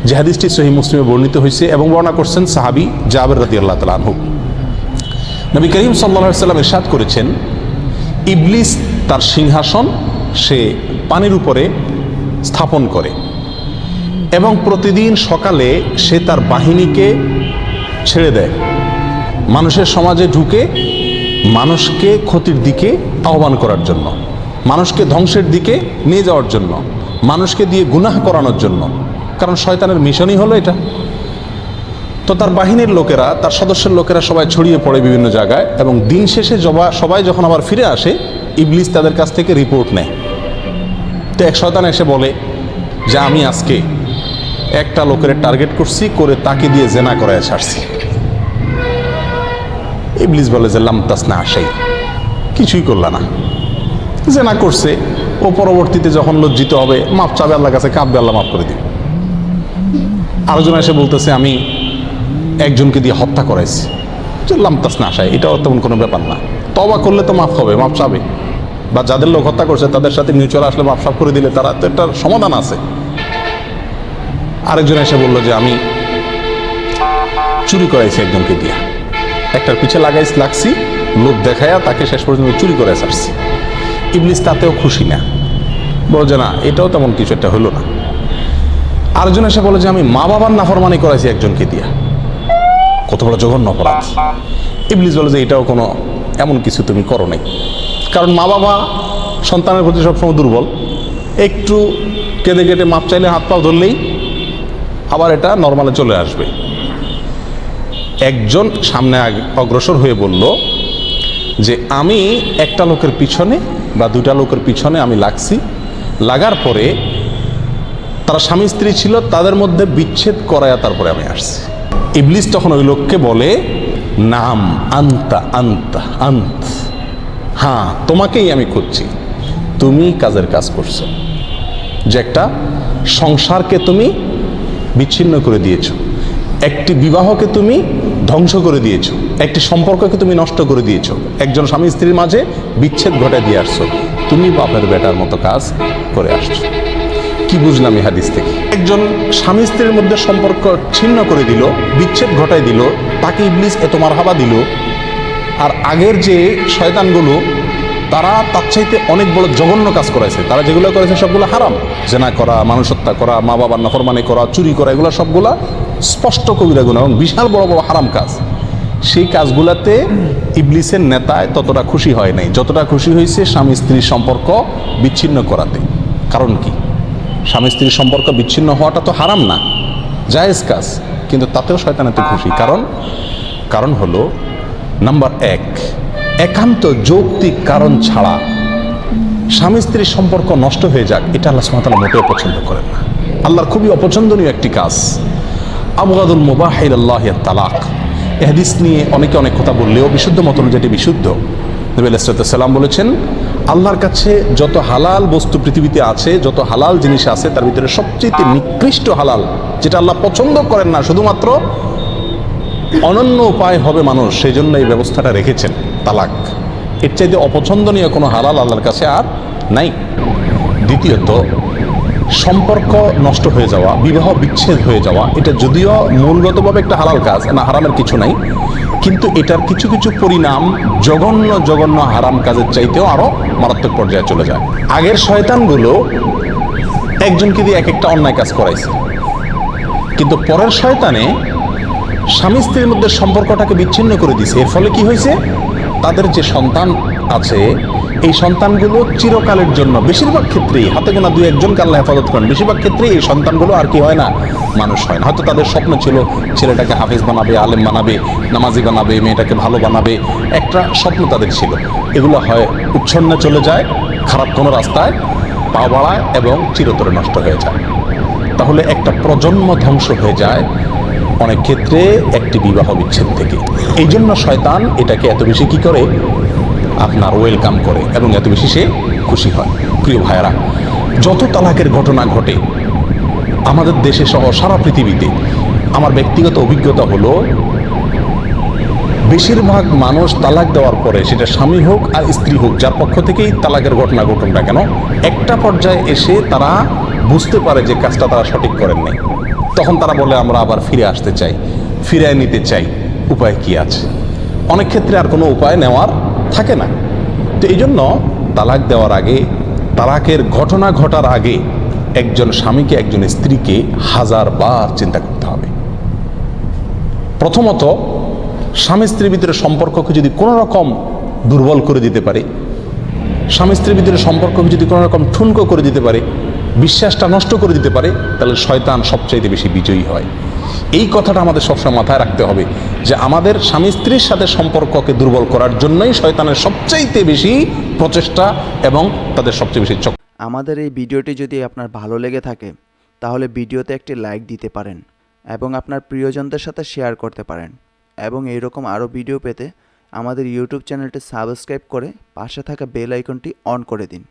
যে হাদিসটি সহিহ মুসলিমে বর্ণিত হয়েছে এবং বর্ণনা করছেন সাহাবী জাবের রাদিয়াল্লাহু তাআলা আনহু। নবী করিম সাল্লাল্লাহু আলাইহি ওয়াসাল্লাম ইরশাদ করেছেন, ইবলিস তার সিংহাসন সে পানির উপরে স্থাপন করে এবং প্রতিদিন সকালে সে তার বাহিনীকে ছেড়ে দেয়, মানুষের সমাজে ঢুকে মানুষকে ক্ষতির দিকে আহ্বান করার জন্য, মানুষকে ধ্বংসের দিকে নিয়ে যাওয়ার জন্য, মানুষকে দিয়ে গুনাহ করানোর জন্য। কারণ শয়তানের মিশনই হলো এটা। তো তার বাহিনীর লোকেরা, তার সদস্যের লোকেরা সবাই ছড়িয়ে পড়ে বিভিন্ন জায়গায়, এবং দিন শেষে সবাই যখন আবার ফিরে আসে, ইবলিস তাদের কাছ থেকে রিপোর্ট নেয়। তো এক শয়তান এসে বলে যে আমি আজকে একটা লোকের টার্গেট করছি, করে তাকে দিয়ে জেনা করায় ছাড়ছি। ইবলিস বলে যে লাম তাসনা আশাই, কিছুই করলা না, জেনা করছে। ও পরবর্তীতে যখন লজ্জিত হবে মাপ চাবে আল্লাহর কাছে, কাঁদবে, আল্লাহ মাফ করে দিবে। আরেকজন এসে বলতেছে আমি একজনকে দিয়ে হত্যা করাইছি, যে লাম তাসনা আশাই, এটাও তেমন কোনো ব্যাপার না, তওবা করলে তো মাফ হবে, মাপ চাবে। বা যাদের লোক হত্যা করছে তাদের সাথে মিউচুয়াল আসলে মাপ সাফ করে দিলে তারা তো একটা সমাধান আছে। আরেকজন এসে বললো যে আমি চুরি করাইছি একজনকে দিয়া, একটার পিছে লাগছি, লোভ দেখায়া তাকে শেষ পর্যন্ত চুরি করে ছাড়ছি। ইবলিস তাতেও খুশি না, বলো যে না এটাও তেমন কিছু একটা হলো না। আরেকজন এসে বলে যে আমি মা বাবার নাফরমানি করাইছি একজনকে দিয়া, কত বড় জঘন্য অপরাধ। ইবলিস বলে যে এটাও কোনো এমন কিছু তুমি করো নাই, কারণ মা বাবা সন্তানের প্রতি সবসময় দুর্বল, একটু কেঁদে কেটে মাপ চাইলে হাত পাও ধরলেই আবার এটা নর্মালে চলে আসবে। একজন সামনে অগ্রসর হয়ে বলল যে আমি একটা লোকের পিছনে বা দুটা লোকের পিছনে আমি লাগছি, লাগার পরে তারা স্বামী স্ত্রী ছিল, তাদের মধ্যে বিচ্ছেদ করায়া তারপরে আমি আসছি। ইবলিস তখন ওই লোককে বলে নাম আন্তা আন্তা আন্ত, হ্যাঁ তোমাকেই আমি খুঁজছি, তুমি কাজের কাজ করছো, যে একটা সংসারকে তুমি বিচ্ছিন্ন করে দিয়েছো, একটি বিবাহকে তুমি ধ্বংস করে দিয়েছো, একটি সম্পর্ককে তুমি নষ্ট করে দিয়েছো, একজন স্বামী স্ত্রীর মাঝে বিচ্ছেদ ঘটায় দিয়ে আসছো, তুমি বাপের বেটার মতো কাজ করে আসছো। কি বুঝলাম এই হাদিস থেকে? একজন স্বামী স্ত্রীর মধ্যে সম্পর্ক ছিন্ন করে দিল, বিচ্ছেদ ঘটায় দিল, তাকে ইবলিস এত মারহাবা দিল। আর আগের যে শয়তানগুলো তারা তার চাইতে অনেক বড় জঘন্য কাজ করেছে, তারা যেগুলো করেছে সবগুলো হারাম, জেনা করা, মানুষ হত্যা করা, মা বাবার নাফরমানি করা, চুরি করা, এগুলো সবগুলা স্পষ্ট কবিরা গুনাহ এবং বিশাল বড় বড় হারাম কাজ। সেই কাজগুলাতে ইবলিসের নেতায় ততটা খুশি হয় নাই, যতটা খুশি হয়েছে স্বামী স্ত্রীর সম্পর্ক বিচ্ছিন্ন করাতে। কারণ কি? স্বামী স্ত্রীর সম্পর্ক বিচ্ছিন্ন হওয়াটা তো হারাম না, জায়েজ কাজ, কিন্তু তাতেও শয়তান এত খুশি। কারণ হলো নাম্বার এক, একান্ত যৌক্তিক কারণ ছাড়া স্বামী স্ত্রীর সম্পর্ক নষ্ট হয়ে যাক, এটা আল্লাহ সুবহানাহু ওয়া তাআলা মোটেও পছন্দ করেন না। আল্লাহর খুবই অপছন্দনীয় একটি কাজ। আবগাদুল মুবাহ ইলাল্লাহি আত-তালাক। এই হাদিস নিয়ে অনেকে অনেক কথা বললেও বিশুদ্ধ মত অনুযায়ী এটি বিশুদ্ধ। নবী আলাইহিস সালাম বলেছেন, আল্লাহর কাছে যত হালাল বস্তু পৃথিবীতে আছে, যত হালাল জিনিস আছে, তার ভিতরে সবচেয়ে নিকৃষ্ট হালাল, যেটা আল্লাহ পছন্দ করেন না, শুধুমাত্র অনন্য উপায় হবে মানুষ, সেই জন্য এই ব্যবস্থাটা রেখেছেন, তালাক। এর চাইতে অপছন্দনীয় কোনো হালাল আল্লাহর কাছে আর নাই। দ্বিতীয়ত, সম্পর্ক নষ্ট হয়ে যাওয়া, বিবাহ বিচ্ছেদ হয়ে যাওয়া, এটা যদিও মূলগতভাবে একটা হালাল কাজ না, হারামের কিছু নাই, কিন্তু এটার কিছু কিছু পরিণাম জঘন্য জঘন্য হারাম কাজের চাইতেও আরো মারাত্মক পর্যায়ে চলে যায়। আগের শয়তানগুলো একজনকে দিয়ে এক একটা অন্যায় কাজ করাইছে, কিন্তু পরের শয়তানে স্বামী স্ত্রীর মধ্যে সম্পর্কটাকে বিচ্ছিন্ন করে দিছে। এর ফলে কি হয়েছে? তাদের যে সন্তান আছে, এই সন্তানগুলো চিরকালের জন্য, বেশিরভাগ ক্ষেত্রেই, হাতে গোনা দুই একজনকে আল্লাহ হেফাজত করেন, বেশিরভাগ ক্ষেত্রেই এই সন্তানগুলো আর কি হয় না, মানুষ হয় না। হয়তো তাদের স্বপ্ন ছিল ছেলেটাকে হাফেজ বানাবে, আলেম বানাবে, নামাজি বানাবে, মেয়েটাকে ভালো বানাবে, একটা স্বপ্ন তাদের ছিল। এগুলো হয় উচ্ছন্নে চলে যায়, খারাপ কোনো রাস্তায় পা বাড়ায় এবং চিরতরে নষ্ট হয়ে যায়। তাহলে একটা প্রজন্ম ধ্বংস হয়ে যায় অনেক ক্ষেত্রে একটি বিবাহ বিচ্ছেদ থেকে। এই জন্য শয়তান এটাকে এত বেশি কি করে, আপনার ওয়েলকাম করে এবং এত বেশি সে খুশি হয়। প্রিয় ভাইয়েরা, যত তালাকের ঘটনা ঘটে আমাদের দেশে সহ সারা পৃথিবীতে, আমার ব্যক্তিগত অভিজ্ঞতা হলো বেশিরভাগ মানুষ তালাক দেওয়ার পরে, সেটা স্বামী হোক আর স্ত্রী হোক, যার পক্ষ থেকেই তালাকের ঘটনা ঘটুন না কেন, একটা পর্যায়ে এসে তারা বুঝতে পারে যে কাজটা তারা সঠিক করেন নাই। তখন তারা বলে আমরা আবার ফিরে আসতে চাই, ফিরিয়ে নিতে চাই, উপায় কি আছে? অনেক ক্ষেত্রে আর কোনো উপায় নেওয়ার থাকে না। তো এই জন্য তালাক দেওয়ার আগে, তালাকের ঘটনা ঘটার আগে একজন স্বামীকে একজন স্ত্রীকে 1000 বার চিন্তা করতে হবে। প্রথমত, স্বামী স্ত্রীর ভিতরে সম্পর্ককে যদি কোনো রকম দুর্বল করে দিতে পারে, স্বামী স্ত্রীর ভিতরে সম্পর্ককে যদি কোনো রকম ঠুনকো করে দিতে পারে, বিশ্বাসটা নষ্ট করে দিতে পারে, তাহলে শয়তান সবচাইতে বেশি বিজয়ী হয়। এই কথাটা আমাদের সবসময় মাথায় রাখতে হবে যে আমাদের স্বামী স্ত্রীর সাথে সম্পর্ককে দুর্বল করার জন্যই শয়তানের সবচাইতে বেশি প্রচেষ্টা এবং তাদের সবচেয়ে বেশি চক্র। আমাদের এই ভিডিওটি যদি আপনার ভালো লেগে থাকে তাহলে ভিডিওতে একটি লাইক দিতে পারেন এবং আপনার প্রিয়জনদের সাথে শেয়ার করতে পারেন, এবং এইরকম আরও ভিডিও পেতে আমাদের ইউটিউব চ্যানেলটি সাবস্ক্রাইব করে পাশে থাকা বেল আইকনটি অন করে দিন।